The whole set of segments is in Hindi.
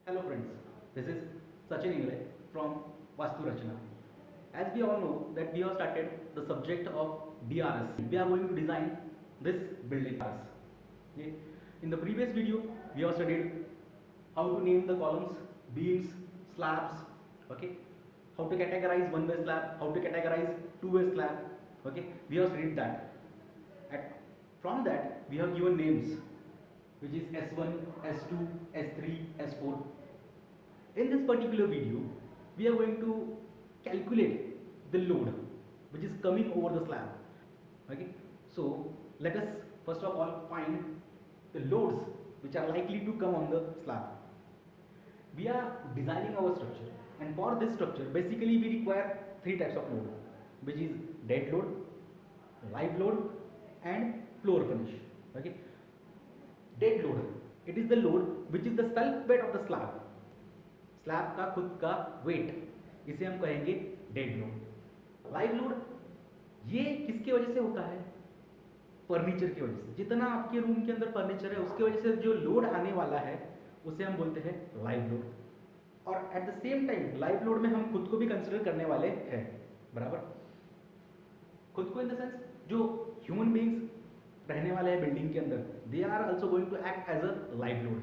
Hello friends, this is Sachin Ingle from Vastu Rachana. As we all know that we have started the subject of DRS. We are going to design this building DRS. Okay. In the previous video, we have studied how to name the columns, beams, slabs, okay, how to categorize one-way slab, how to categorize two-way slab, okay, we have studied that. From that, we have given names, which is S1, S2, S3, S4. In this particular video, we are going to calculate the load which is coming over the slab. Okay, so let us first of all find the loads which are likely to come on the slab. We are designing our structure, and for this structure, basically we require three types of load, which is dead load, live load, and floor finish. Okay, dead load, it is the load which is the self weight of the slab. Slab का खुद का वेट, इसे हम कहेंगे डेड लोड. लाइव लोड, ये किसकी वजह से होता है? फर्नीचर की वजह से. जितना आपके रूम के अंदर फर्नीचर है उसकी वजह से जो लोड आने वाला है उसे हम बोलते हैं लाइव लोड. और at the same time live load में हम खुद को भी कंसिडर करने वाले हैं. बराबर, खुद को इन द सेंस जो ह्यूमन बीइंग्स रहने वाले हैं बिल्डिंग के अंदर, they are also going to act as a live load.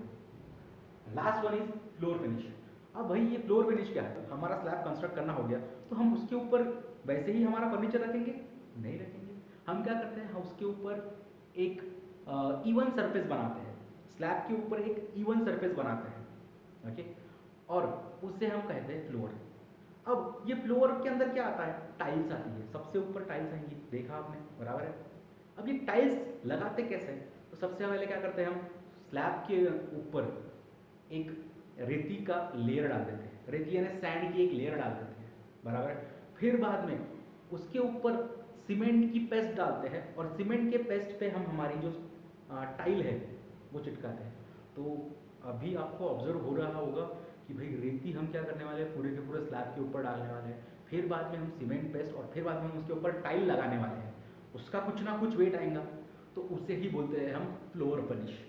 Last one is floor finish. अब भाई ये फ्लोर फिनिश क्या है? हमारा स्लैब कंस्ट्रक्ट करना हो गया तो हम उसके ऊपर वैसे ही हमारा फर्नीचर रखेंगे? नहीं रखेंगे. हम क्या करते हैं, हम उसके ऊपर एक इवन सरफेस बनाते हैं. स्लैब के ऊपर एक इवन सरफेस बनाते हैं. ओके, और उससे हम कहते हैं फ्लोर. अब ये फ्लोर के अंदर क्या आता है? टाइल्स आती है. सबसे ऊपर टाइल्स आएंगी, देखा आपने, बराबर है. अब ये टाइल्स लगाते कैसे? तो सबसे पहले क्या करते हैं, हम स्लैब के ऊपर एक रेती का लेयर डाल देते हैं. रेती यानी सैंड की एक लेयर डाल देते हैं, बराबर है. फिर बाद में उसके ऊपर सीमेंट की पेस्ट डालते हैं और सीमेंट के पेस्ट पे हम हमारी जो टाइल है वो चिटकाते हैं. तो अभी आपको ऑब्जर्व हो रहा होगा कि भाई रेती हम क्या करने वाले हैं, पूरे के पूरे स्लैब के ऊपर डालने वाले हैं. फिर बाद में हम सीमेंट पेस्ट और फिर बाद में हम उसके ऊपर टाइल लगाने वाले हैं. उसका कुछ ना कुछ वेट आएगा, तो उसे ही बोलते हैं हम floor finish.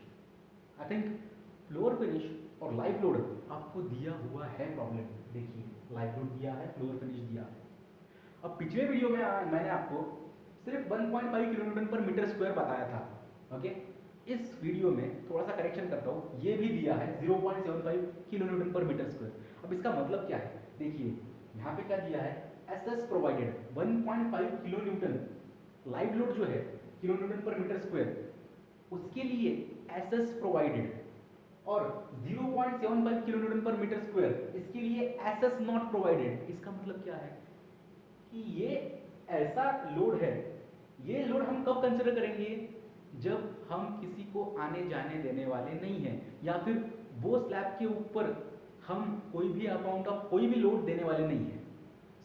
I think floor finish और लाइव लोड आपको दिया हुआ है प्रॉब्लम. देखिए, लाइव लोड दिया है, फ्लोर फिनिश दिया है. अब पिछले वीडियो में मैंने आपको सिर्फ 1.5 किलोन्यूटन पर मीटर स्क्वायर बताया था. ओके, इस वीडियो में थोड़ा सा करेक्शन करता हूँ, ये भी दिया है 0.75 किलोन्यूटन पर मीटर स्क्वायर. अब इसका मतलब क्या है? देखिए यहाँ पे क्या दिया है, SS provided 1.5 kilonewton. Live load जो है किलोन्यूटन पर मीटर स्क्वायर, उसके लिए एसएस प्रोवाइडेड, और 0.75 किलोन्यूटन पर मीटर स्क्वायर इसके लिए एसएस नॉट प्रोवाइडेड. इसका मतलब क्या है कि ये ऐसा लोड है. ये लोड हम कब कंसिडर करेंगे? जब हम किसी को आने जाने देने वाले नहीं हैं, या फिर वो स्लैब के ऊपर हम कोई भी अमाउंट ऑफ कोई भी लोड देने वाले नहीं है.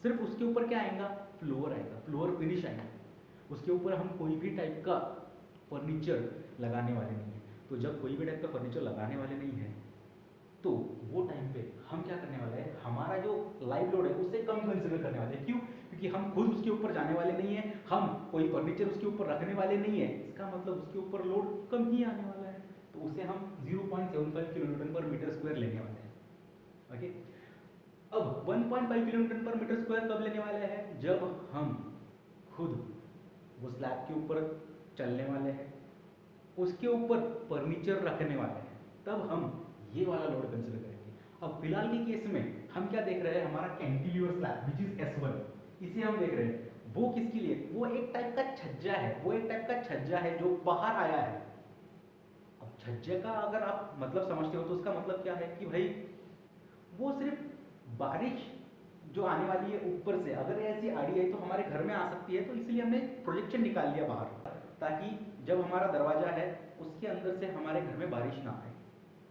सिर्फ उसके ऊपर क्या आएगा? फ्लोर आएगा, फ्लोर फिनिश आएगा. उसके ऊपर हम कोई भी टाइप का फर्नीचर लगाने वाले नहीं है. तो जब कोई भी टाइप का फर्नीचर लगाने वाले नहीं है तो वो टाइम पे हम क्या करने वाले हैं, हमारा जो लाइव लोड है उससे कम कंसिडर करने वाले हैं. क्यों? क्योंकि हम खुद उसके ऊपर जाने वाले नहीं हैं, हम कोई फर्नीचर उसके ऊपर रखने वाले नहीं है. इसका मतलब उसके ऊपर लोड कम ही आने वाला है. तो उसे हम 0.75 किलोन्यूटन पर मीटर स्क्वायर लेने वाले हैं. ओके, अब 1.5 किलोमीटर पर मीटर स्क्वायर कब लेने वाले हैं? जब हम खुद वो स्लैब के ऊपर चलने वाले हैं, उसके ऊपर फर्नीचर रखने वाले हैं, तब हम ये वाला लोड कंसिडर करेंगे. अब फिलहाल के केस में हम क्या देख रहे हैं, हमारा cantilever slab which is S1, इसे हम देख रहे हैं. वो किसके लिए? वो एक टाइप का छज्जा है. वो एक टाइप का छज्जा है जो बाहर आया है. अब छज्जे का अगर आप मतलब समझते हो तो उसका मतलब क्या है कि भाई वो सिर्फ बारिश जो आने वाली है ऊपर से, अगर ऐसी आ रही है तो हमारे घर में आ सकती है. तो इसलिए हमने प्रोजेक्शन निकाल लिया बाहर, ताकि जब हमारा दरवाजा है उसके अंदर से हमारे घर में बारिश ना आए.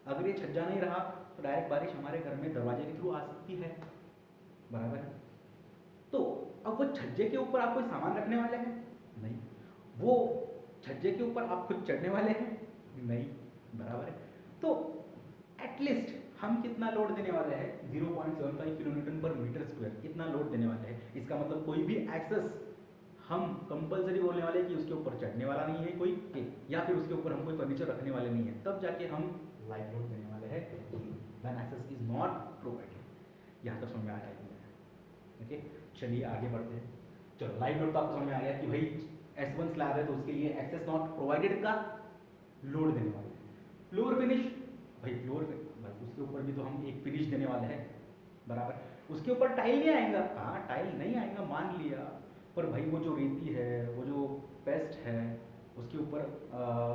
अगर ये छज्जा नहीं रहा तो डायरेक्ट बारिश हमारे घर में दरवाजे के थ्रू आ सकती है, बराबर है. तो अब वो छज्जे के ऊपर आप कोई सामान रखने वाले हैं? नहीं. वो छज्जे के ऊपर आप खुद चढ़ने वाले हैं? नहीं, बराबर है. तो एटलीस्ट हम कितना लोड देने वाले हैं? 0.75 किलोन्यूटन पर मीटर स्क्वायर, इतना लोड देने वाले हैं. इसका मतलब कोई भी एक्सेस हम कंपलसरी बोलने वाले कि उसके ऊपर चढ़ने वाला नहीं है कोई, या फिर उसके ऊपर हम कोई फर्नीचर रखने वाले नहीं है. तब जाके हम लाइव लोड देने वाले हैं. व्हेन एक्सेस इज यहाँ तक समझ में आ रहा है। ओके, चलिए आगे बढ़ते हैं। चलो लाइव लोड तो आपको समझ में आ गया कि भाई S1 स्लैब है तो उसके लिए एक्सेस नॉट प्रोवाइडेड का लोड देने वाले हैं। फ्लोर फिनिश, भाई फ्लोर भाई उसके ऊपर भी तो हम एक फिनिश देने वाले हैं, बराबर। उसके ऊपर टाइल नहीं आएगा, हाँ टाइल नहीं आएगा मान लिया, पर भाई वो जो रेती है, वो जो पेस्ट है, उसके ऊपर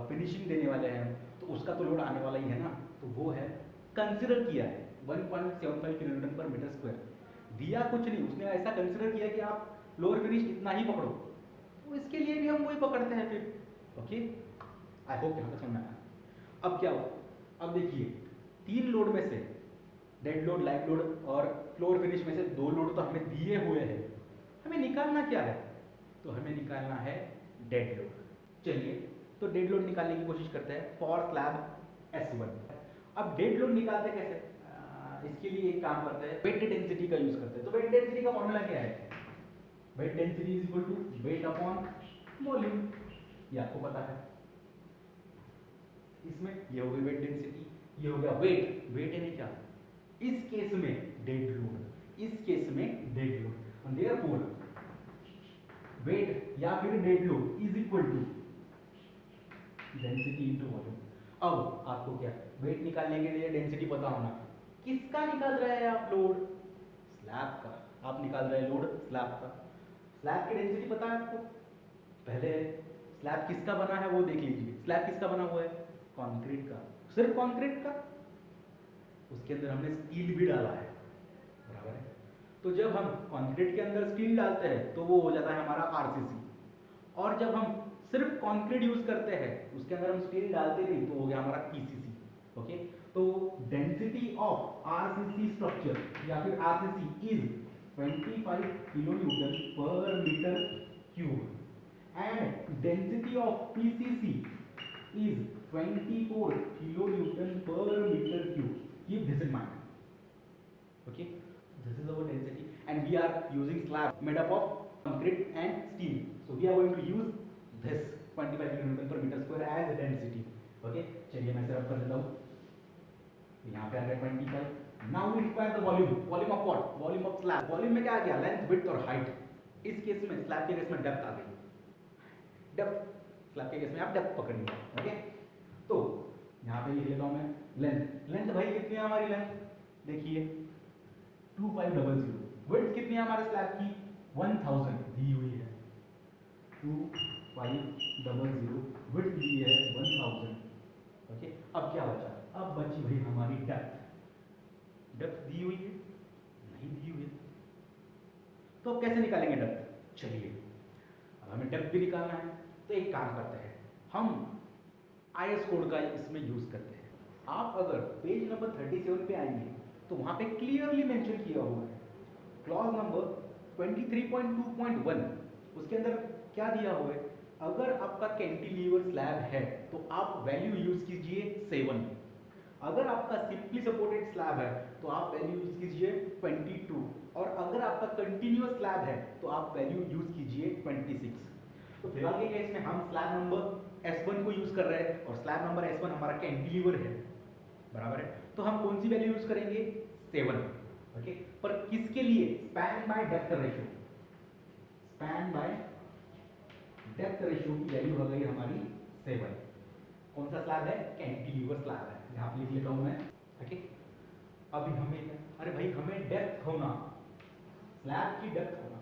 फिनिशिंग देने वाले हैं, तो उसका तो लोड आने वाला ही है ना। तो वो है कंसिडर किया है 1.75 किलोन्यूटन पर मीटर स्क्वायर। दिया कुछ नहीं, उसने ऐसा कंसिडर किया कि आप फ्लोर फिनिश इतना ही पकड़ो, तो इसके लिए भी हम वही पकड़ते हैं फिर। ओके, आई होप यहाँ तक समझ में आया। अब क्या हो, अब देखिए 3 लोड में से डेड लोड, लाइव लोड और फ्लोर फिनिश में से 2 लोड तो हमें दिए हुए हैं, हमें निकालना क्या है, तो हमें निकालना है डेड लोड। चलिए तो डेड लोड निकालने की कोशिश करते हैं फॉर स्लैब S1। अब डेड लोड निकालते कैसे, इसके लिए एक काम करते हैं, वेट डेंसिटी का यूज करते हैं। तो वेट डेंसिटी का फॉर्मूला क्या है, weight density is equal to weight upon volume, ये आपको पता है। इसमें ये हो गई वेट डेंसिटी, ये हो गया वेट, वेट यानी क्या, इस केस में डेड लोड, इस केस में डेड लोड, और देयरफॉर वेट या फिर dead load is equal to density into volume. अब आपको क्या वेट निकालने के लिए डेंसिटी पता होना, किसका निकाल रहे हैं आप लोड, स्लैब का, आप निकाल रहे हैं लोड स्लैब का। स्लैब की डेंसिटी पता है आपको, पहले स्लैब किसका बना है वो देख लीजिए। स्लैब किसका बना हुआ है, कंक्रीट का, सिर्फ कंक्रीट का, उसके अंदर हमने स्टील भी डाला है, बराबर है। तो जब हम कंक्रीट के अंदर स्टील डालते हैं तो वो हो जाता है हमारा आरसीसी, और जब हम सिर्फ कंक्रीट यूज करते हैं उसके अंदर हम स्टील डालते नहीं तो हो गया हमारा पीसीसी। ओके, तो डेंसिटी ऑफ आरसीसी स्ट्रक्चर या फिर RCC is 25 kilonewton per metre cube and density of PCC is 24 kilonewton per meter cube. Keep this in mind. Okay, this is our density, and we are using slab made up of concrete and steel. So we are going to use this 25 kilonewton per meter square as a density. Okay, चलिए मैं रब कर देता हूँ। यहाँ पे आ गया 25. Now we require the volume. Volume of what? Volume of slab. Volume में क्या आ गया? Length, width और height. इस केस में slab के केस में depth आ गई. Depth, slab के केस में आप depth पकड़िए. Okay? तो यहाँ पे लिख लेता हूँ मैं लेंथ। लेंथ भाई कितनी है हमारी लेंथ, देखिए 2500। विड्थ कितनी है हमारे स्लैब की, 1000 दी हुई है, 2500 विड्थ दी है 1000। ओके, अब क्या बचा, अब बची भाई हमारी डेप्थ। डेप्थ दी हुई है, नहीं दी हुई है, तो अब कैसे निकालेंगे डेप्थ, चलिए अब हमें डेप्थ भी निकालना है। तो एक काम करते हैं, हम आईएस कोड का इसमें यूज करते हैं। आप अगर पेज नंबर 37 पे आएंगे तो वहां पे क्लियरली मेंशन किया हुआ है, क्लॉज नंबर 23.2.1, उसके अंदर क्या दिया हुआ है, अगर आपका कैंटिलीवर स्लैब है तो आप वैल्यू यूज कीजिए 7, अगर आपका सिंपली सपोर्टेड स्लैब है तो आप वैल्यू यूज कीजिए 22, और अगर आपका कंटिन्यूअस स्लैब है तो आप वैल्यू यूज कीजिए 26। तो फिलहाल के केस में हम स्लैब नंबर S1 को यूज कर रहे हैं और स्लैब नंबर S1 हमारा कैंटिलीवर है, बराबर है। तो हम कौन सी वैल्यू यूज करेंगे, 7। ओके, पर किसके लिए, span by depth ratio, span by depth ratio की वैल्यू हो गई हमारी 7। कौन सा स्लैब है, कैंटिलीवर स्लैब है, यहाँ पे लिख लेता हूं मैं। ओके, अभी हमें, अरे भाई हमें डेप्थ होना, स्लैब की डेप्थ होना,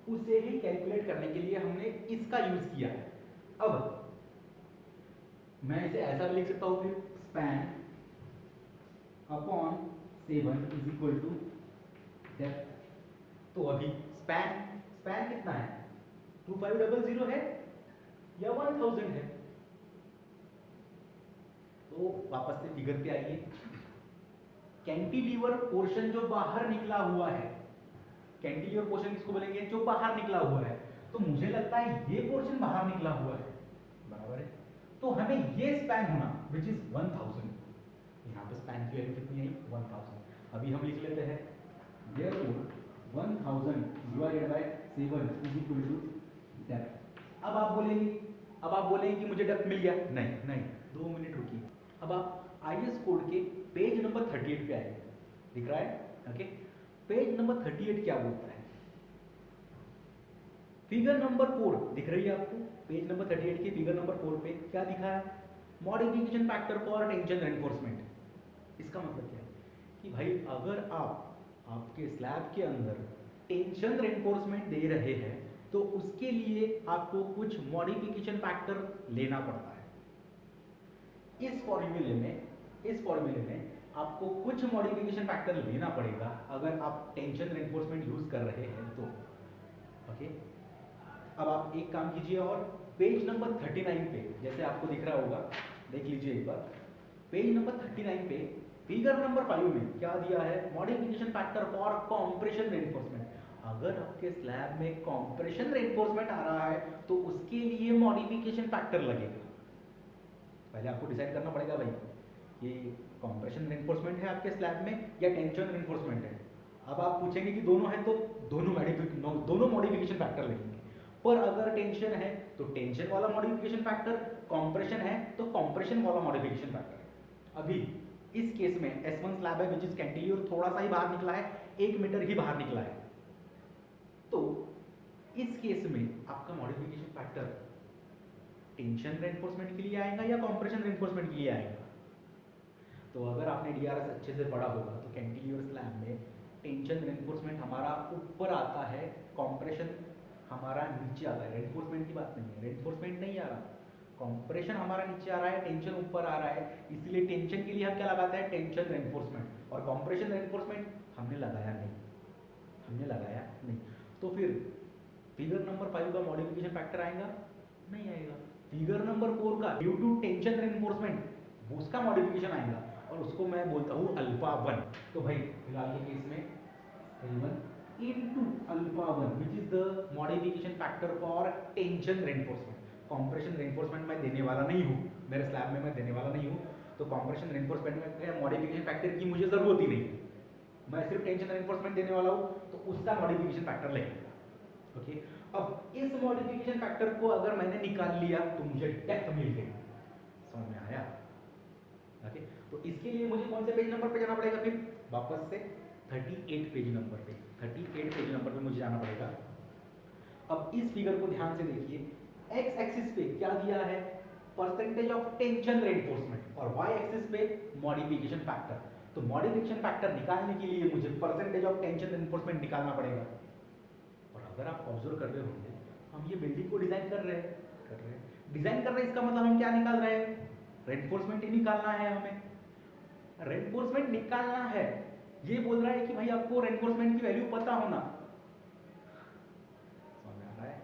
उसे ही कैलकुलेट करने के लिए हमने इसका यूज किया है। अब मैं इसे ऐसा लिख सकता हूं फिर, span upon 7 is equal to depth. तो अभी स्पैन कितना है, 2500 है या 1000 है, तो वापस से फिगर पे आइए। कैंटिलीवर पोर्शन जो बाहर निकला हुआ है, कैंटिलीवर पोर्शन किसको बोलेंगे, जो बाहर निकला हुआ है, तो मुझे लगता है ये पोर्शन बाहर निकला हुआ है, बराबर है। तो हमें ये स्पैन होना विच इज 1000, यहाँ पे स्पैन की वैल्यू कितनी आई, 1000। अभी हम लिख लेते हैं therefore 1000 divided by 7 is equal to depth. अब आप बोलेंगे कि मुझे डेप्थ मिल गया, नहीं 2 मिनट रुकिए। अब आप आईएस कोड के पेज नंबर 38 पे आएंगे, दिख रहा है, ओके, पेज नंबर 38 क्या बोलता है? फिगर नंबर 4 दिख रही है आपको? पेज नंबर 38 के फिगर नंबर 4 पे क्या दिखा है? Modification factor for tension reinforcement. इसका मतलब क्या है कि भाई अगर आप आपके स्लैब के अंदर टेंशन रेनफोर्समेंट दे रहे हैं तो उसके लिए आपको कुछ मॉडिफिकेशन फैक्टर लेना पड़ता है। इस फॉर्मूले में आपको कुछ मॉडिफिकेशन फैक्टर लेना पड़ेगा अगर आप टेंशन रेनफोर्समेंट यूज कर रहे हैं तो। ओके, अब आप एक काम कीजिए और पेज नंबर 39 पे जैसे आपको दिख रहा होगा, देख लीजिए एक बार। पेज नंबर 39 पे फिगर नंबर 5 में क्या दिया है? Modification factor for compression reinforcement. अगर आपके स्लैब में कॉम्प्रेशन रेनफोर्समेंट आ रहा है तो उसके लिए मॉडिफिकेशन फैक्टर लगेगा। पहले आपको डिसाइड करना पड़ेगा भाई ये कॉम्प्रेशन रेनफोर्समेंट है आपके स्लैब में या टेंशन रेनफोर्समेंट है। अब आप पूछेंगे कि दोनों है तो दोनों मॉडिफिकेशन फैक्टर लगेंगे। पर अगर टेंशन है तो टेंशन वाला मॉडिफिकेशन फैक्टर, कॉम्प्रेशन है तो कॉम्प्रेशन वाला मॉडिफिकेशन फैक्टर। अभी इस केस में S1 स्लैब है विच इज कैंटिलीवर थोड़ा सा ही बाहर निकला है, 1 मीटर ही बाहर निकला है, तो इस केस में आपका मॉडिफिकेशन फैक्टर टेंशन रेनफोर्समेंट के लिए आएगा या कॉम्प्रेशन रेनफोर्समेंट के लिए आएगा? तो अगर आपने DRS अच्छे से पढ़ा होगा तो कैंटिलीवर स्लैब में टेंशन रेनफोर्समेंट हमारा ऊपर आता है, कॉम्प्रेशन हमारा नीचे आता है। रेनफोर्समेंट की बात नहीं है, रेनफोर्समेंट नहीं आ रहा, कॉम्प्रेशन हमारा नीचे आ रहा है, टेंशन ऊपर आ रहा है। इसलिए टेंशन के लिए हम क्या लगाते हैं? Tension reinforcement. और कॉम्प्रेशन रेनफोर्समेंट हमने लगाया नहीं। तो फिर फिगर नंबर 5 का मॉडिफिकेशन फैक्टर आएगा? नहीं आएगा। फिगर नंबर 4 का ड्यू टू टेंशन रेनफोर्समेंट उसका मॉडिफिकेशन आएगा और उसको मैं बोलता हूँ अल्फा 1। तो भाई फिलहाल के केस में L1 into alpha 1 which is the modification factor for tension reinforcement. Compression reinforcement मैं देने वाला नहीं हूँ, मेरे स्लैब में मैं देने वाला नहीं हूँ, तो कॉम्प्रेशन रेनफोर्समेंट में मॉडिफिकेशन फैक्टर की मुझे जरूरत ही नहीं है। मैं सिर्फ टेंशन रेनफोर्समेंट देने वाला हूँ तो उसका मॉडिफिकेशन फैक्टर लगेगा। ओके, अब इस मॉडिफिकेशन फैक्टर को अगर मैंने निकाल लिया तो मुझे डेप्थ मिल गई। समझ में आया? ओके, तो इसके लिए मुझे कौन से पेज नंबर पे जाना पड़ेगा? फिर वापस से 38 पेज नंबर पे, 38 पेज नंबर पे मुझे जाना पड़ेगा। अब इस फिगर को ध्यान से देखिए, एक्स एक्सिस पे क्या दिया है? परसेंटेज ऑफ टेंशन रेनफोर्समेंट, और वाई एक्सिस पे मॉडिफिकेशन फैक्टर। तो मॉडिफिकेशन फैक्टर निकालने के लिए मुझे परसेंटेज ऑफ टेंशन रेनफोर्समेंट निकालना पड़ेगा। और अगर आप ऑब्जर्व कर रहे होंगे, हम ये बिल्डिंग को डिजाइन कर रहे हैं डिजाइन कर रहे हैं, इसका मतलब हम क्या निकाल रहे हैं? रेनफोर्समेंट ही निकालना है हमें। रेनफोर्समेंट निकालना है, ये बोल रहा है कि भाई आपको रेनफोर्समेंट की वैल्यू पता होना। समझ में आ रहा है?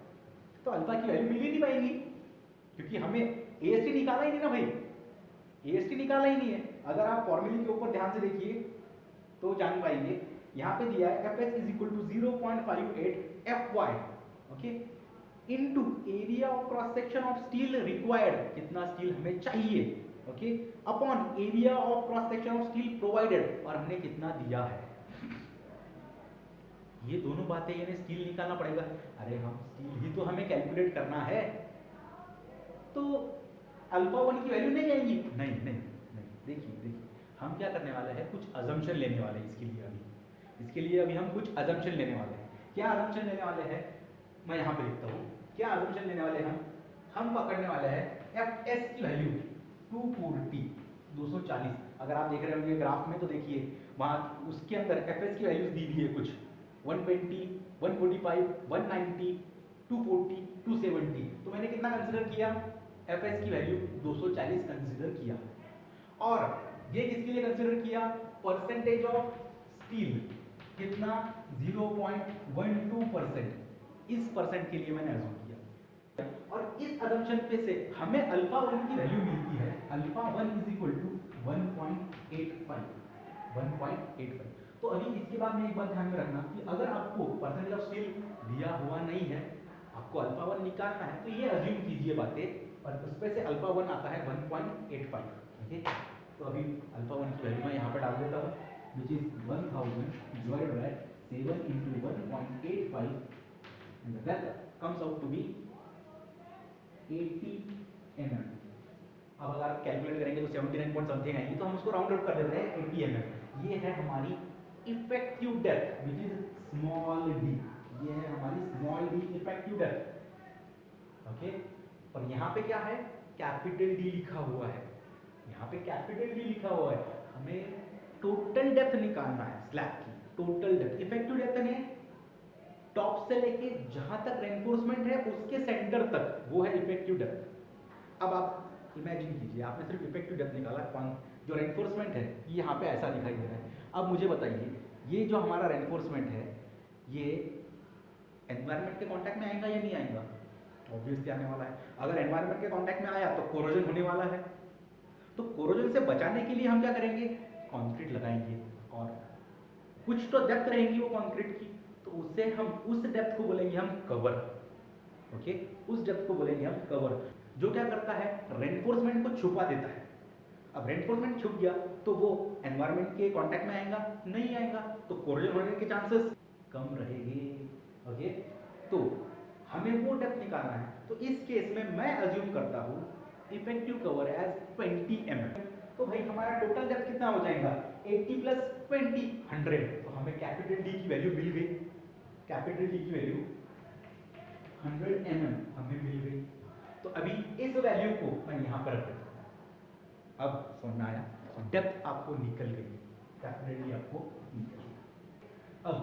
तो अल्फा की वैल्यू मिल ही नहीं पाएगी क्योंकि हमें AST निकाला ही नहीं ना भाई, AST निकाला ही नहीं है। अगर आप फॉर्मूले के ऊपर ध्यान से देखिए तो जान पाएंगे, यहाँ पे दिया है Fs is equal to 0.58 Fy, okay, into area of cross section of steel required, कितना स्टील हमें चाहिए, okay, upon area of cross section of steel provided, और हमने कितना दिया है। ये दोनों बातें यानी स्टील निकालना पड़ेगा। अरे हम स्टील ही तो हमें कैलकुलेट करना है, तो अल्फा 1 की वैल्यू नहीं आएगी। नहीं, देखिए हम क्या करने वाले हैं, कुछ अजम्पशन लेने वाले हैं इसके लिए अभी हम कुछ अजम्पशन लेने वाले हैं। क्या अजम्पशन लेने वाले हैं? मैं यहाँ पे लिखता हूँ, क्या अजम्पशन लेने वाले हैं हम पकड़ने वाले हैं Fs की वैल्यू 240। अगर आप देख रहे होंगे ग्राफ में तो देखिए वहाँ उसके अंदर Fs की वैल्यूज दी हुई है कुछ 120, 145, 190, 240, 270। तो मैंने कितना कंसिडर किया? Fs की वैल्यू 240 कंसिडर किया। और ये किसके लिए कंसिडर किया? परसेंटेज ऑफ स्टील, कितना? 0.12%। इस परसेंट के लिए मैंने अज्यूम किया, और इस अजम्पशन पे से हमें अल्फा 1 की वैल्यू मिलती है। Alpha 1 is equal to 1.85। तो अभी इसके बाद में एक बात ध्यान में रखना कि अगर आपको परसेंटेज ऑफ स्टील दिया हुआ नहीं है, आपको अल्फा 1 निकालना है, तो ये अज्यूम कीजिए बातें, और उसमें से अल्फा 1 आता है 1.85। ठीक है, तो अभी अल्फा 1 की वैल्यू मैं यहाँ पर डाल देता हूँ, which is 1000 divided by 7 into 1.85, and that comes out to be 80 mm। अब अगर आप कैलकुलेट करेंगे तो 79 पॉइंट समथिंग आएंगी, तो हम उसको राउंड अप कर देते हैं 80 mm। ये है हमारी effective depth which is small D, ये है हमारी small D effective depth. Okay, पर यहाँ पे क्या है, कैपिटल डी लिखा हुआ है, यहाँ पे कैपिटल डी लिखा हुआ है। हमें टोटल डेप्थ निकालना है स्लैब की, टोटल डेप्थ। इफेक्टिव डेप्थ है टॉप से लेके जहां तक रेनफोर्समेंट है उसके सेंटर तक, वो है इफेक्टिव डेप्थ। अब आप इमेजिन कीजिए, आपने सिर्फ इफेक्टिव डेप्थ निकाला, जो रेनफोर्समेंट है ये यहाँ पे ऐसा दिखाई दे रहा है। अब मुझे बताइए, ये जो हमारा रेनफोर्समेंट है ये एनवायरनमेंट के कांटेक्ट में आएगा या नहीं आएगा? ऑब्वियसली आने वाला है। अगर एनवायरनमेंट के कांटेक्ट में आया तो कोरोजन होने वाला है। तो कोरोजन से बचाने के लिए हम क्या करेंगे, कंक्रीट लगाएंगे, और कुछ तो डेप्थ रहेगी वो कंक्रीट की, तो उससे हम उस डेप्थ को बोलेंगे हम कवर। ओके, उस डेप्थ को बोलेंगे हम कवर, जो क्या करता है, रेनफोर्समेंट को छुपा देता है। अब रेनफोर्समेंट छुप गया तो वो एनवायरनमेंट के कांटेक्ट में आएगा नहीं आएगा, तो कोरोजन होने के चांसेस कम रहेंगे। ओके, तो हमें वो डेप्थ निकालना है। तो इस केस में मैं अज्यूम करता हूँ इफेक्टिव कवर एज 20 mm। तो भाई हमारा टोटल डेप्थ कितना हो जाएगा, 80 + 20 100। तो हमें कैपिटल डी की वैल्यू मिल गई, कैपिटल डी की वैल्यू 100 mm हमें मिल गई। तो अभी इस वैल्यू को मैं यहाँ पर रख देता हूँ। अब समझ में आया, डेप्थ आपको निकल गई, कैपिटल डी आपको निकल गई। अब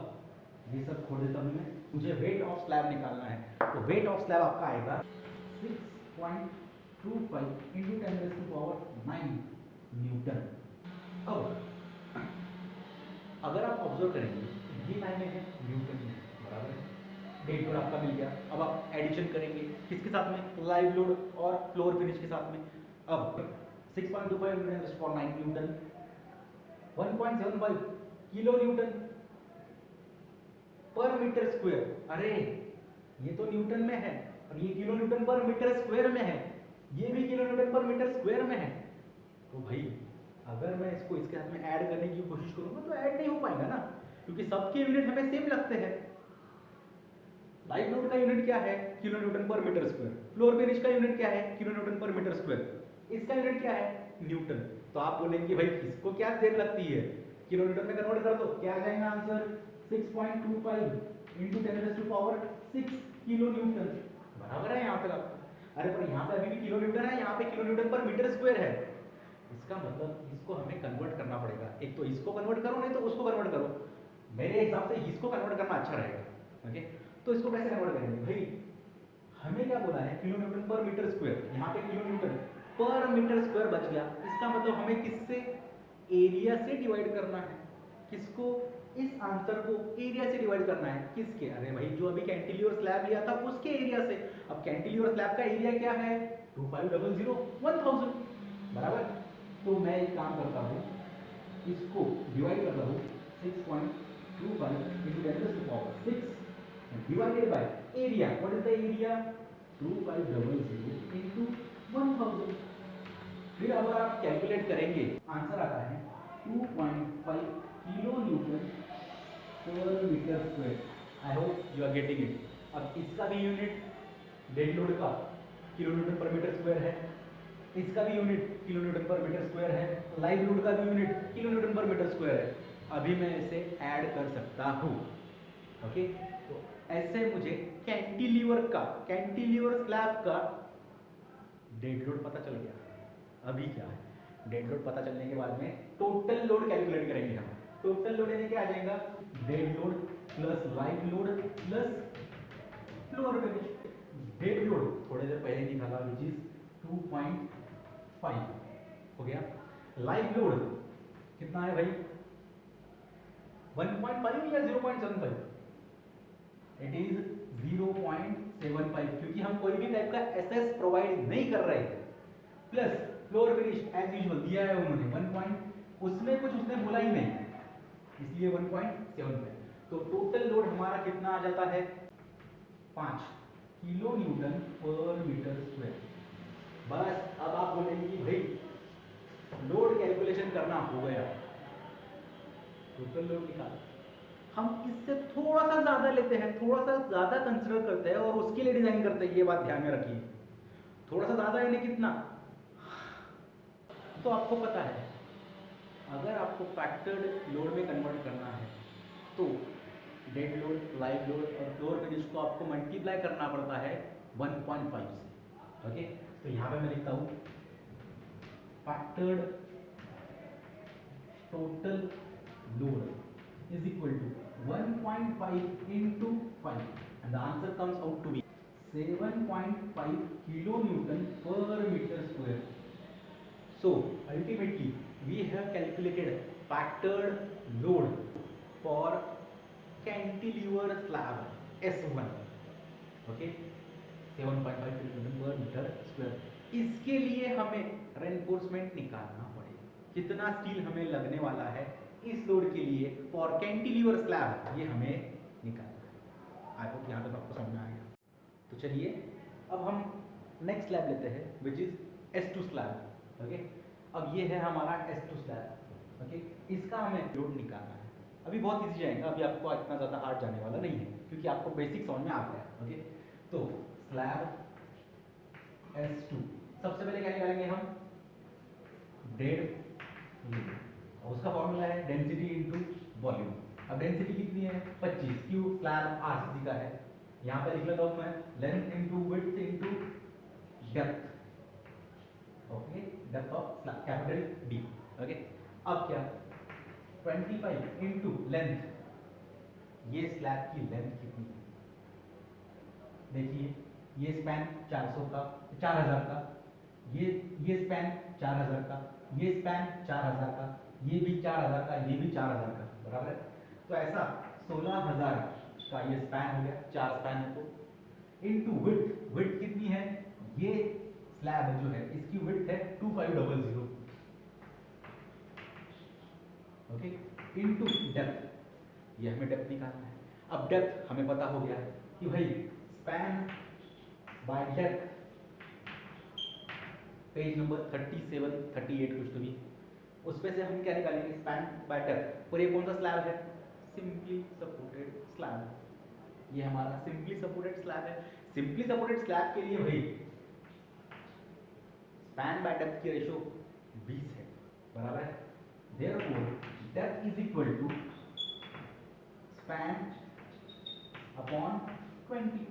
ये सब छोड़ देता हूँ मैं, मुझे वेट ऑफ स्लैब निकालना है। तो वेट ऑफ स्लैब आपका आएगा 6.25 × 10⁹ न्यूटन। अब अगर आप ऑब्जर्व करेंगे, ये लाइनें हैं न्यूटन में, बराबर है, डेड लोड आपका मिल गया। अब आप एडिशन करेंगे किसके साथ में, लाइव लोड और फ्लोर फिनिश के साथ में। अब 6.25 × 10⁹ Newton, 1.75 kilo Newton per metre square. अरे ये तो न्यूटन में है और ये kilo Newton per metre square में है, ये भी kilo Newton per metre square में है। तो भाई अगर मैं इसको इसके साथ में ऐड करने की कोशिश करूंगा तो ऐड नहीं हो पाएगा ना, क्योंकि सबके यूनिट हमें सेम लगते हैं। लाइव लोड का यूनिट क्या है, kilo Newton per metre square. Floor finish का यूनिट क्या है, kilo Newton per metre square. इसका यूनिट क्या है, न्यूटन। तो आप बोलेंगे भाई इसको क्या देर लगती है, किलो न्यूटन में कन्वर्ट कर दो, क्या आ जाएगा आंसर, 6.25 × 10⁶ किलो न्यूटन, बराबर है यहाँ पे आपका। अरे पर यहाँ पे अभी भी किलो न्यूटन है, यहाँ पे kilo Newton per metre square है। इसका मतलब इसको हमें कन्वर्ट करना पड़ेगा, एक तो इसको कन्वर्ट करो नहीं तो उसको कन्वर्ट करो। मेरे हिसाब से इसको कन्वर्ट करना अच्छा रहेगा। ओके, तो इसको कैसे कन्वर्ट करेंगे भाई, हमें क्या बोला है, kilo Newton per metre square, यहाँ पे kilo Newton per metre square बच गया। इसका मतलब हमें किससे, एरिया से डिवाइड करना है। किसको, इस आंसर को एरिया से डिवाइड करना है। किसके, अरे भाई जो अभी कैंटिलीवर स्लैब लिया था उसके एरिया से। अब कैंटिलीवर स्लैब का एरिया क्या है, 2500 1000, बराबर। तो मैं एक काम करता हूँ, इसको डिवाइड करता हूँ 6.25 × 10⁶ divided by area. What is the area, 2500 × 1000। फिर अगर आप कैलकुलेट करेंगे आंसर आता है 2.5 kilonewton per metre square. I hope you are getting it. अब इसका भी यूनिट डेड लोड का kilonewton per metre square है, इसका भी unit kilonewton per metre square है, लाइव लोड का भी unit kilonewton per metre square है। अभी मैं इसे ऐड कर सकता हूँ। ओके, तो ऐसे मुझे कैंटिलीवर स्लैब का डेड लोड पता चल गया। अभी क्या है, डेड लोड पता चलने के बाद में टोटल लोड कैलकुलेट करेंगे हम। टोटल लोड यानी क्या आ जाएगा, dead load plus live load plus floor finish. Dead load थोड़ी देर पहले निकाला विच इज 2.5 हो गया। लाइव लोड कितना है भाई, 1.5 या 0.75, इट इज 0.75, क्योंकि हम कोई भी टाइप का एसएस प्रोवाइड नहीं कर रहे थे। Plus floor finish as usual दिया है उन्होंने 1 उसमें कुछ उसने बोला ही नहीं, इसलिए 1.75। तो टोटल लोड हमारा कितना आ जाता है, 5 kilo Newton per metre square. बस अब आप बोलेंगे कि भाई लोड कैलकुलेशन करना हो गया, टोटल लोड निकाल। हम इससे थोड़ा सा ज्यादा लेते हैं, थोड़ा सा ज्यादा कंसिडर करते हैं और उसके लिए डिजाइन करते हैं, ये बात ध्यान में रखिए। थोड़ा सा ज्यादा यानी कितना, तो आपको पता है अगर आपको फैक्टर्ड लोड में कन्वर्ट करना है तो डेड लोड, लाइव लोड और फ्लोर फिनिश को आपको मल्टीप्लाई करना पड़ता है 1.5 से। ओके, तो यहाँ पे मैं लिखता हूँ factored total load is equal to 1.5 into 5 and the answer comes out to be 7.5 kilonewton per meter square. So ultimately we have calculated factored load for cantilever slab S1. Okay, 7.5 kilonewton per meter square. इसके लिए हमें रेनफोर्समेंट निकालना पड़ेगा, कितना स्टील हमें लगने वाला है इस लोड के लिए फॉर कैंटिलीवर स्लैब, ये हमें निकालना है। आई होप यहाँ तक आपको समझ में आ गया। तो चलिए अब हम नेक्स्ट स्लैब लेते हैं which is S2 slab. Okay, अब ये है हमारा S2 स्लैब। ओके, इसका हमें लोड निकालना है। अभी बहुत इजी जाएगा, अभी आपको इतना ज़्यादा हार्ड जाने वाला नहीं है क्योंकि आपको बेसिक समझ में आ गया है। ओके, तो स्लैब S2 सबसे पहले क्या निकालेंगे हम, डेड, उसका फॉर्मूला है डेंसिटी इनटू वॉल्यूम। अब डेंसिटी कितनी है 25, क्यू स्लैब आरसीसी का है। यहाँ पे लिख लेता हूँ मैं length into width into depth. Okay, depth of slab capital D. Okay, अब क्या 25 इनटू लेंथ, ये स्लैब की लेंथ कितनी है देखिए, ये स्पैन 400 का 4000 का, ये स्पैन 4000 का, ये स्पैन 4000 का, ये भी 4000 का, ये भी 4000 का, बराबर है। तो ऐसा 16000 का ये स्पैन हो गया, 4 स्पैन है तो इनटू विड्थ, विड्थ कितनी है, ये स्लैब जो है इसकी विड्थ है 2500। ओके, इनटू डेप्थ, ये हमें डेप्थ निकालना है। अब डेप्थ हमें पता हो गया कि भाई span by depth, page number 37 38 कुछ तो भी, उसमें से हम क्या निकालेंगे स्पैन बाय डेप्थ। और ये कौन सा स्लैब है, सिंपली सपोर्टेड स्लैब। ये हमारा सिंपली सपोर्टेड स्लैब है। सिंपली सपोर्टेड स्लैब के लिए भाई स्पैन बाय डेप्थ की रेशो 20 है, बराबर है। Therefore depth is equal to span upon 20।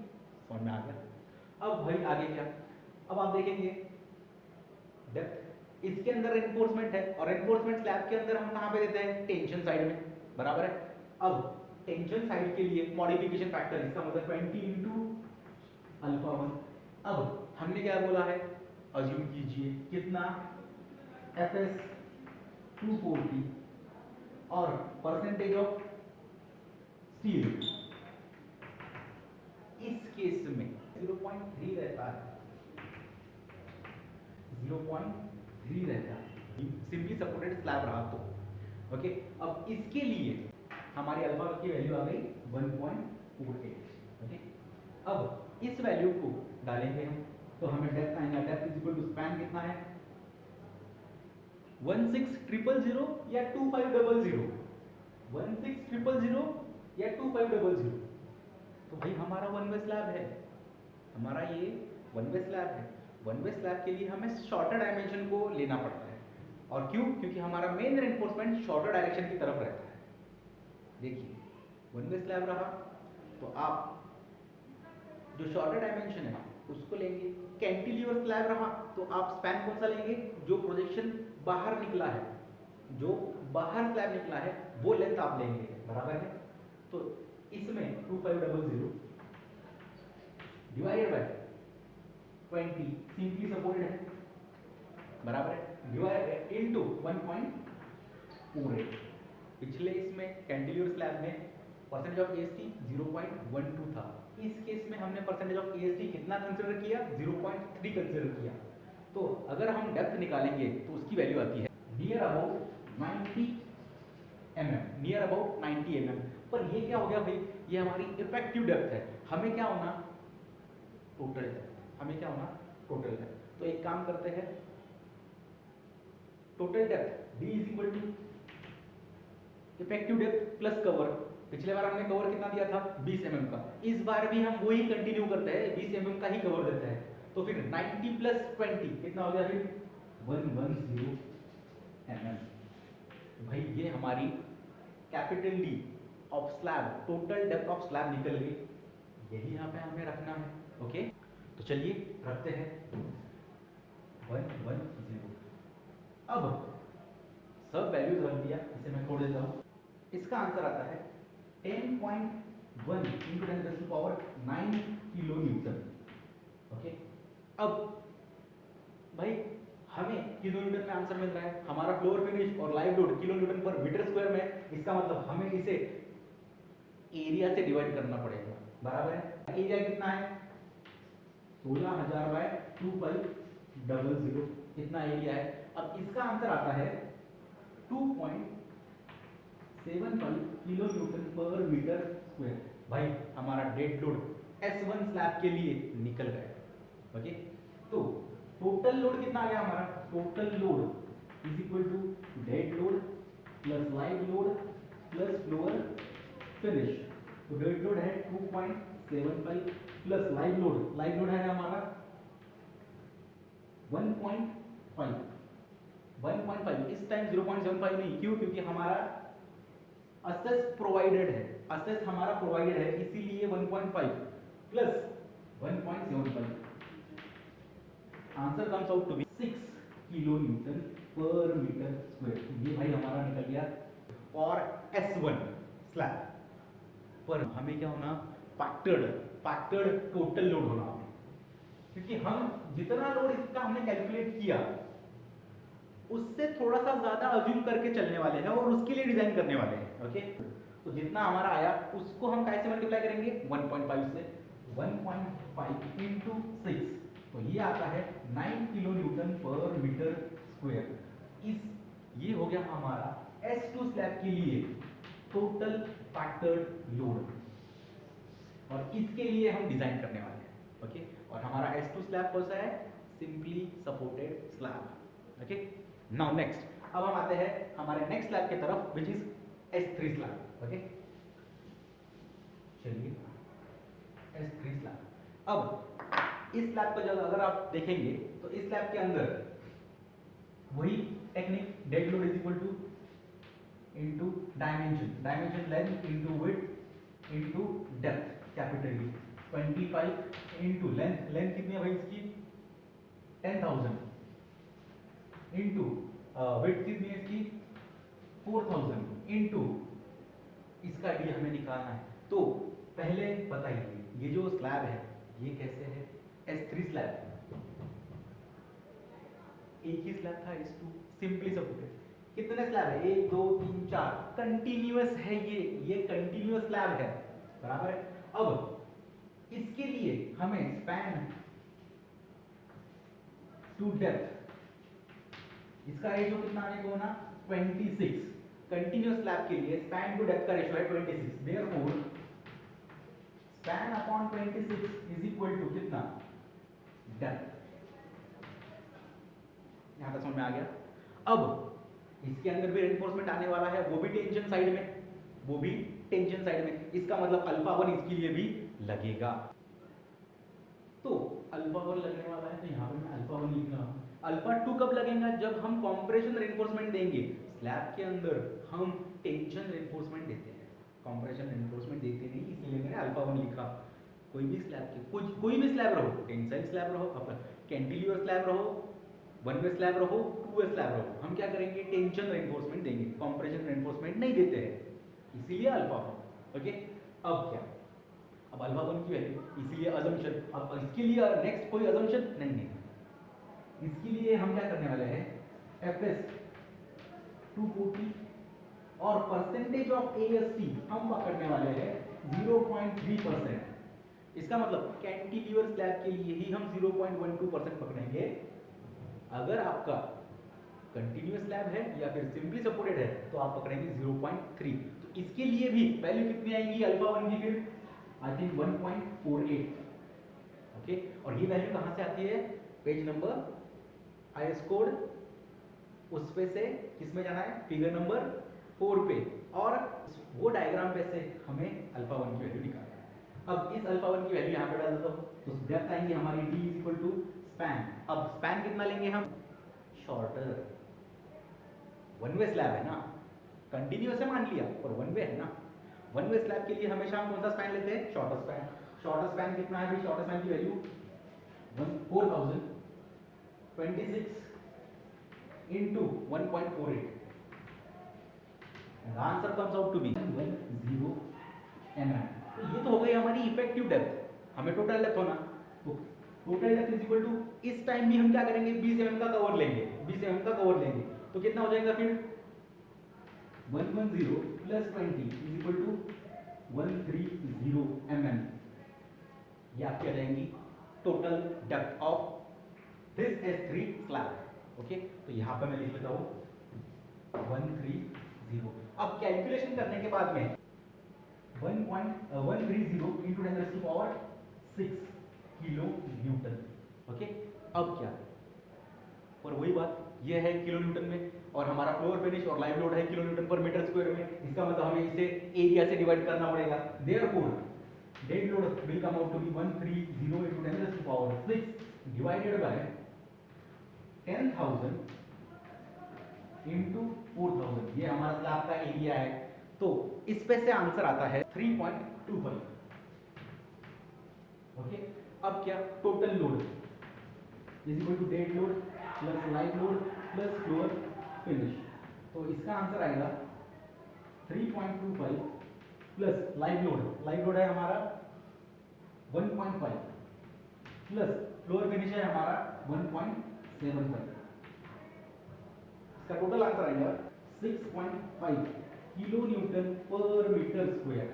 समझ में आ गया। अब भाई आगे क्या, अब आप देखेंगे डेप्थ, इसके अंदर रेनफोर्समेंट है और रेनफोर्समेंट स्लैब के अंदर हम कहाँ पे देते हैं, टेंशन साइड में, बराबर है। अब टेंशन साइड के लिए मॉडिफिकेशन फैक्टर, इसका मतलब 20 इंटू अल्फा 1। अब हमने क्या बोला है, अज्यूम कीजिए कितना FS 240 और परसेंटेज ऑफ स्टील, इस केस में 0.3 रहता है, 0.3 रहता है, सिंपली सपोर्टेड स्लैब रहा तो। ओके, अब इसके लिए हमारी अल्फा की वैल्यू आ गई 1.48। ओके, अब इस वैल्यू को डालेंगे हम तो हमें डेप्थ आएगा, depth is equal to span कितना है 16000 या 2500, 16000 या 2500। तो भाई हमारा वन वे स्लैब है, हमारा ये वन वे स्लैब है। वन वे स्लैब के लिए हमें शॉर्टर डायमेंशन को लेना पड़ता है, और क्यों, क्योंकि हमारा मेन रेनफोर्समेंट शॉर्टर डायरेक्शन की तरफ रहता है। देखिए वन वे स्लैब रहा तो आप जो शॉर्टर डायमेंशन है उसको लेंगे। कैंटिलीवर स्लैब रहा तो आप स्पैन कौन सा लेंगे, जो प्रोजेक्शन बाहर निकला है, जो बाहर स्लैब निकला है वो लेंथ आप लेंगे, बराबर है। तो इसमें 2500 डिवाइडेड बाय 20 सिंपली सपोर्टेड है, बराबर है, डिवाइडेड इनटू 1.48। पिछले इसमें कैंटिलीवर स्लैब में परसेंटेज ऑफ AST 0.12 था, इस केस में हमने परसेंटेज ऑफ AST कितना कंसीडर किया, 0.3 कंसीडर किया। तो अगर हम डेप्थ निकालेंगे तो उसकी वैल्यू आती है near about 90 mm, near about 90 mm। पर ये क्या हो गया भाई, ये हमारी इफेक्टिव डेप्थ है, हमें क्या होना टोटल डेप्थ, हमें क्या होना टोटल डेप्थ। तो एक काम करते हैं, total depth D is equal to effective depth plus cover. पिछले बार हमने कवर कितना दिया था 20 mm का, इस बार भी हम वही कंटिन्यू करते हैं, 20 mm का ही कवर देते हैं। तो फिर 90 प्लस 20 कितना हो गया, फिर 110 mm। भाई ये हमारी capital D of slab, total depth of slab निकल गई, यही यहाँ पे हमें रखना है। ओके, तो चलिए रखते हैं 110। अब सब वैल्यूज रख दिया, इसे मैं छोड़ देता हूँ। इसका आंसर आता है 10.1 इंटू 10⁻9 किलो न्यूटन। ओके, अब भाई हमें किलो न्यूटन में आंसर मिल रहा है, हमारा फ्लोर फिनिश और live load kilo Newton per metre square में, इसका मतलब हमें इसे एरिया से डिवाइड करना पड़ेगा, बराबर है। एरिया कितना है 16,000 बाय 2500, इतना एरिया है। अब इसका आंसर आता है 2.75 kilo Newton per metre square. भाई हमारा डेड लोड S1 स्लैब के लिए निकल गया। ओके, तो टोटल लोड कितना आ गया हमारा, total load is equal to dead load plus live load plus floor finish. तो डेड लोड है 2.75 प्लस लाइव लोड है हमारा 1.5। इस टाइम 0.75 नहीं, क्यों, क्योंकि हमारा असेस प्रोवाइडेड है, असेस हमारा प्रोवाइडेड है, इसीलिए 1.5 plus 1.75, answer comes out to be 6 kilonewton per metre square. ये भाई हमारा निकल गया। और S1 स्लैब पर हमें क्या होना, फैक्टर्ड टोटल लोड होना, क्योंकि हम जितना लोड इसका हमने कैलकुलेट किया उससे थोड़ा सा ज्यादा अज्यूम करके चलने वाले हैं और उसके लिए डिजाइन करने वाले हैं। ओके, तो जितना हमारा आया उसको हम कैसे मल्टीप्लाई करेंगे 1.5 से, 1.5 इंटू 6, तो ये आता है 9 kilo Newton per metre square. ये हो गया हमारा S2 स्लैब के लिए टोटल फैक्टर्ड लोड, और इसके लिए हम डिजाइन करने वाले हैं। ओके, और हमारा S2 स्लैब कौन सा है, simply supported slab. Okay, now next, अब हम आते हैं हमारे नेक्स्ट स्लैब की तरफ, which is S3 slab. Okay, चलिए S3 स्लैब। अब इस स्लैब को जब अगर आप देखेंगे तो इस स्लैब के अंदर वही technique, dead load is equal to into dimension length into width into depth, capital D 25 into length कितनी है भाई इसकी 10,000 इनटू विड्थ कितनी है इसकी 4,000 इनटू इसका डी हमें निकालना है। तो पहले बताइए ये जो स्लैब है ये कैसे है, S3 स्लैब, एक ही स्लैब था S2, सिंपली सपोर्टेड। कितने स्लैब है 1 2 3 4, कंटिन्यूअस है, ये कंटिन्यूअस स्लैब है, बराबर है। अब इसके लिए हमें स्पैन टू डेप्थ, इसका रेशियो कितना आने को ना 26, कंटिन्यूअस स्लैब के लिए स्पैन टू डेप्थ का रेशियो है 26, therefore span upon 26 is equal to कितना डेप्थ। यहां तक समझ में आ गया। अब इसके अंदर भी रेनफोर्समेंट आने वाला है, वो भी टेंशन साइड में, इसका मतलब अल्फा 1 इसके लिए भी लगेगा। तो अल्फा 1 लगने वाला है, तो यहाँ पर मैं अल्फा 1 लिख रहा हूँ। अल्फा 2 कब लगेगा, जब हम कॉम्प्रेशन रेनफोर्समेंट देंगे। स्लैब के अंदर हम टेंशन रेनफोर्समेंट देते हैं, कॉम्प्रेशन रेनफोर्समेंट देते नहीं, इसलिए मैंने अल्फा 1 लिखा। कोई भी स्लैब के कोई भी स्लैब रहो, टेंसाइल स्लैब रहो, कैंटिलीवर स्लैब रहो, वन वे स्लैब रहो, टू वे स्लैब रहो, हम क्या करेंगे टेंशन रेनफोर्समेंट देंगे, कॉम्प्रेशन रेनफोर्समेंट नहीं देते हैं, इसीलिए अल्फा 1। ओके, अब क्या, अब अल्फा 1 की वैल्यू, इसीलिए अजम्पशन। अब इसके लिए नेक्स्ट कोई अजम्पशन नहीं है, इसके लिए हम क्या करने वाले हैं FS 240 और परसेंटेज ऑफ AST हम पकड़ने वाले हैं 0.3%। इसका मतलब कैंटिलीवर स्लैब के लिए ही हम 0.12% पकड़ेंगे। अगर आपका कंटिन्यूअस स्लैब है या फिर सिंपली सपोर्टेड है तो आप पकड़ेंगे 0.3। तो इसके लिए भी वैल्यू कितनी आएंगी अल्फा 1 की, फिर आई थिंक 1.48। ओके, और ये वैल्यू कहां से आती है, पेज नंबर IS कोड, उस पे से किसमें जाना है, फिगर नंबर 4 पे, और वो डायग्राम पे से हमें अल्फा 1 की वैल्यू निकालना है। अब इस अल्फा 1 की वैल्यू यहाँ पे डाल देता हूँ, तो डेप्थ आएंगे हमारी D is equal to span. अब स्पैन कितना लेंगे हम, शॉर्टर, वन वे स्लैब है ना, कंटिन्यूअस है मान लिया, और वन वे है ना। वन वे स्लैब के लिए हमेशा हम कौन सा स्पैन लेते हैं? Shorter span. शॉर्टर स्पैन कितना है भाई? शॉर्टर स्पैन की value 4000 26 into 1.48 and the answer comes out to be 10 mm। तो ये तो हो गई हमारी इफेक्टिव डेप्थ, हमें टोटल डेप्थ होना। तो total depth is equal to, इस टाइम भी हम क्या करेंगे? 20 mm का कवर लेंगे, 20 mm का कवर लेंगे, तो कितना हो जाएगा फिर? 110 plus 20 is equal to 130 mm। ये आपकी आ जाएंगी total depth of this S3 slab. Okay, तो यहाँ पे मैं लिख लेता हूँ 130। अब कैलकुलेशन करने के बाद में 1.130 इंटू 10⁻6 किलो न्यूटन। ओके, अब क्या? और वही बात, ये है किलो न्यूटन में, और हमारा फ्लोर फिनिश और लाइव लोड है kilo Newton per metre square में। इसका मतलब हमें इसे एरिया से डिवाइड करना पड़ेगा। Therefore dead load will come out to be 130 into 10⁻6 divided by 10,000 into 4,000। ये हमारा स्लैब का एरिया है। तो इस पे से आंसर आता है 3.25। ओके, अब क्या? Total load is equal to dead load plus live load plus floor finish. तो इसका आंसर आएगा 3.25 plus live load. Live load है हमारा 1.5 प्लस फ्लोर फिनिश है हमारा 1.75। इसका टोटल आंसर आएगा 6.5 kilonewton per metre square.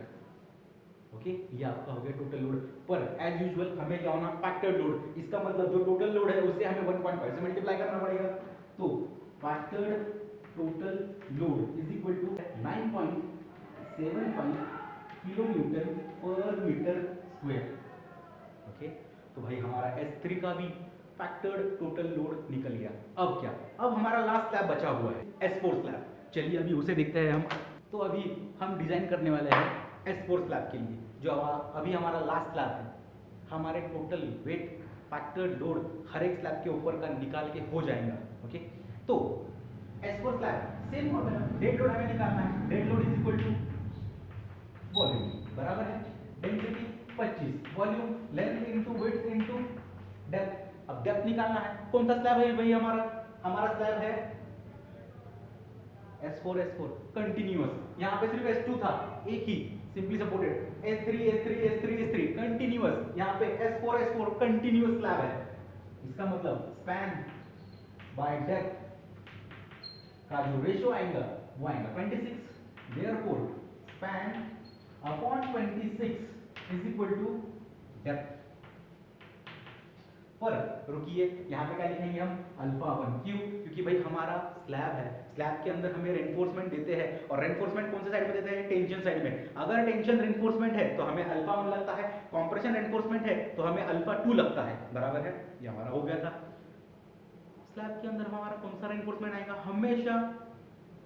Okay, ये आपका हो गया टोटल लोड। पर एज यूजुअल हमें क्या होना? Factored load. इसका मतलब जो टोटल लोड है उससे हमें 1.5 से मल्टीप्लाई करना पड़ेगा। तो factored total load is equal to 9.75 kilonewton per metre square. Okay, तो भाई हमारा S3 का भी फैक्टर्ड टोटल लोड निकल गया। अब क्या? अब हमारा लास्ट स्लैब बचा हुआ है S4 स्लैब। चलिए अभी उसे देखते हैं हम। तो अभी हम डिजाइन करने वाले हैं S4 स्लैब के लिए, जो अभी हमारा लास्ट स्लैब है। हमारे टोटल वेट फैक्टर्ड लोड हर एक स्लैब के ऊपर का निकाल के हो जाएगा। ओके, तो S4 slab same formula, dead load हमें निकालना है। Dead load is equal to volume बराबर है density 25, volume length into width into depth. अब डेप्थ निकालना है। कौन सा स्लैब है भाई? हमारा स्लैब है S4 कंटिन्यूअस। यहाँ पे सिर्फ S2 था, एक ही सिंपली सपोर्टेड। S3 continuous. यहाँ पे S4 कंटिन्यूअस स्लैब है। इसका मतलब स्पैन बाय डेप्थ का जो रेशियो आएगा वो आएगा 26। Therefore span upon 26 is equal to depth. पर रुकिए, यहाँ पे क्या लिखेंगे हम? अल्फा 1। क्यों? क्योंकि भाई हमारा स्लैब है, स्लैब के अंदर हमें रेनफोर्समेंट देते हैं, और रेनफोर्समेंट कौन से साइड में देते हैं? टेंशन साइड में। अगर टेंशन रेनफोर्समेंट है तो हमें अल्फा 1 लगता है, कॉम्प्रेशन रेनफोर्समेंट है तो हमें अल्फा 2 लगता है। बराबर है? ये हमारा हो गया था। स्लैब के अंदर हमारा कौन सा रेनफोर्समेंट आएगा? हमेशा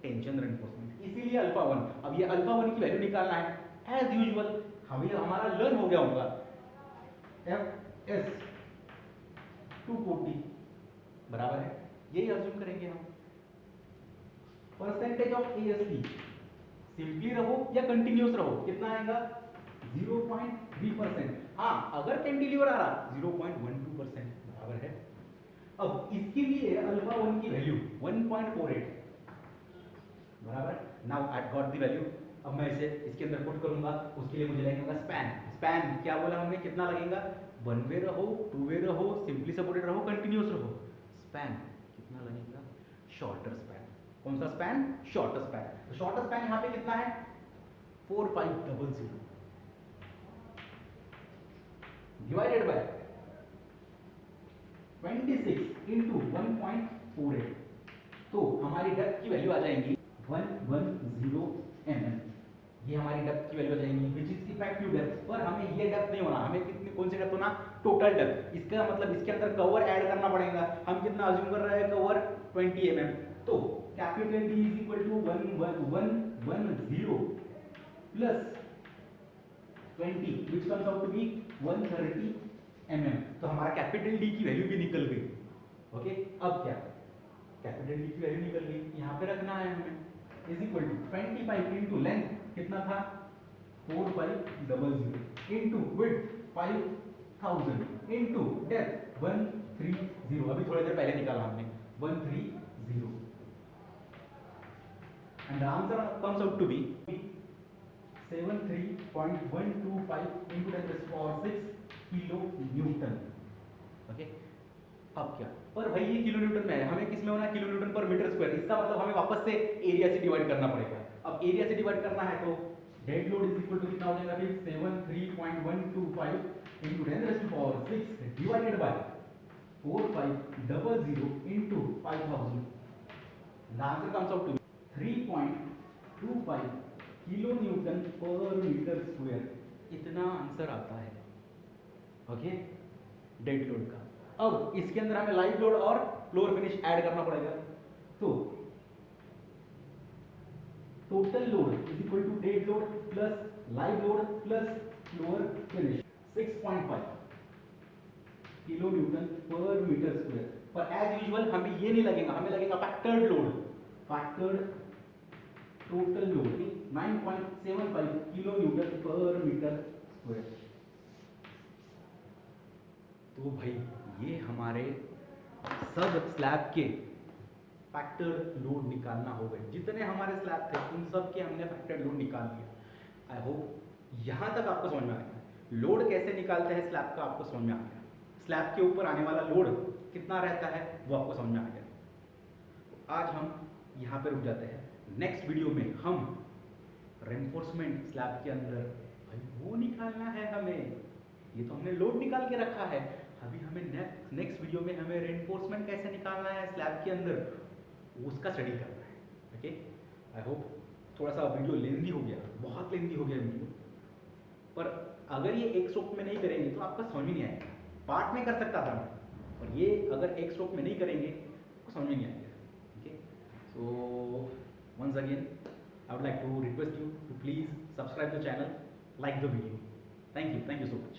टेंशन रेनफोर्समेंट, इसीलिए अल्फा 1। अब ये अल्फा 1 की वैल्यू निकालना है। एज यूजुअल हमें हमारा लर्न हो गया होगा FS 240 बराबर है, यही अज्यूम करेंगे हम। परसेंटेज ऑफ AST सिंपली रहो या कंटिन्यूअस रहो, कितना आएगा? 0.3%। हाँ, अगर कैंटिलीवर आ रहा 0.12% बराबर है। अब इसके लिए अल्फा 1 की वैल्यू 1.48 बराबर। Now I got the value. अब मैं इसे इसके अंदर पुट करूंगा, उसके लिए मुझे लगेगा स्पैन। स्पैन क्या बोला हमने? कितना लगेगा? 1 वे रहो, 2 वे रहो, सिंपली सपोर्टेड रहो, कंटिन्यूअस रहो। स्पैन कितना लगेगा? Shorter span. कौन सा स्पैन? Shorter span. तो शॉर्टर स्पैन यहाँ पे कितना है? 4500 डिवाइडेड बाय 26 इंटू 1.48। तो हमारी डेप्थ की वैल्यू आ जाएंगी 110 mm। ये हमारी डेप्थ की वैल्यू आ जाएंगी, विच इज इफेक्टिव डेप्थ। पर हमें ये डेप्थ नहीं होना, हमें कितनी कौन सी डेप्थ होना? Total depth. इसका मतलब इसके अंदर कवर ऐड करना पड़ेगा। हम कितना अज्यूम कर रहे हैं? Cover 20 mm। तो capital D is equal to 110 plus 20 which comes out to be 130 mm। तो हमारा कैपिटल D की वैल्यू भी निकल गई। ओके, अब क्या? कैपिटल D की वैल्यू निकल गई, यहाँ पे रखना है हमें। Is equal to 25 into length कितना था 4500 इंटू विड्थ 5000 इंटू डेप्थ 130, अभी थोड़ी देर पहले निकाला हमने 130, and the answer comes out to be 73.125 into 10 raised to power 6 kilo Newton. Okay, अब क्या पर भाई ये किलो न्यूटन में है, हमें किस में होना है kilo Newton per metre square, इसका मतलब हमें वापस से एरिया से डिवाइड करना पड़ेगा। अब एरिया से डिवाइड करना है तो dead load is equal to कितना हो जाएगा फिर 73.125 into 10 raised to power 6 divided by 4500 into 5000, the answer comes out to 3.25 kilo Newton per metre square, इतना आंसर आता है। ओके, डेड लोड का। अब इसके अंदर हमें लाइव लोड और फ्लोर फिनिश ऐड करना पड़ेगा, तो total load is equal to dead load plus live load plus floor finish 6.5 kilonewton per metre square. पर एज यूजुअल हमें ये नहीं लगेगा, हमें लगेगा factored load, factored total load 9.75 kilonewton per metre square. तो भाई ये हमारे सब स्लैब के फैक्टर्ड लोड निकालना हो गए, जितने हमारे स्लैब थे उन सब के हमने फैक्टर्ड लोड निकाल दिया। आई होप यहाँ तक आपको समझ में आ गया, लोड कैसे निकालते हैं स्लैब का आपको समझ में आ गया, स्लैब के ऊपर आने वाला लोड कितना रहता है वो आपको समझ में आ गया। तो आज हम यहाँ पे रुक जाते हैं, नेक्स्ट वीडियो में हम रेनफोर्समेंट स्लैब के अंदर भाई वो निकालना है हमें, ये तो हमने लोड निकाल के रखा है, अभी हमें नेक्स्ट वीडियो में हमें रेनफोर्समेंट कैसे निकालना है स्लैब के अंदर उसका स्टडी करना है। ओके, आई होप थोड़ा सा वीडियो लेंदी हो गया, बहुत लेंदी हो गया वीडियो, पर अगर ये एक स्ट्रोक में नहीं करेंगे तो आपका समझ में नहीं आएगा। पार्ट में कर सकता था मैं, और ये अगर एक स्ट्रोक में नहीं करेंगे तो समझ में नहीं आएगा। Okay, so once again I would like to request you to please subscribe the channel, like the video. Thank you so much.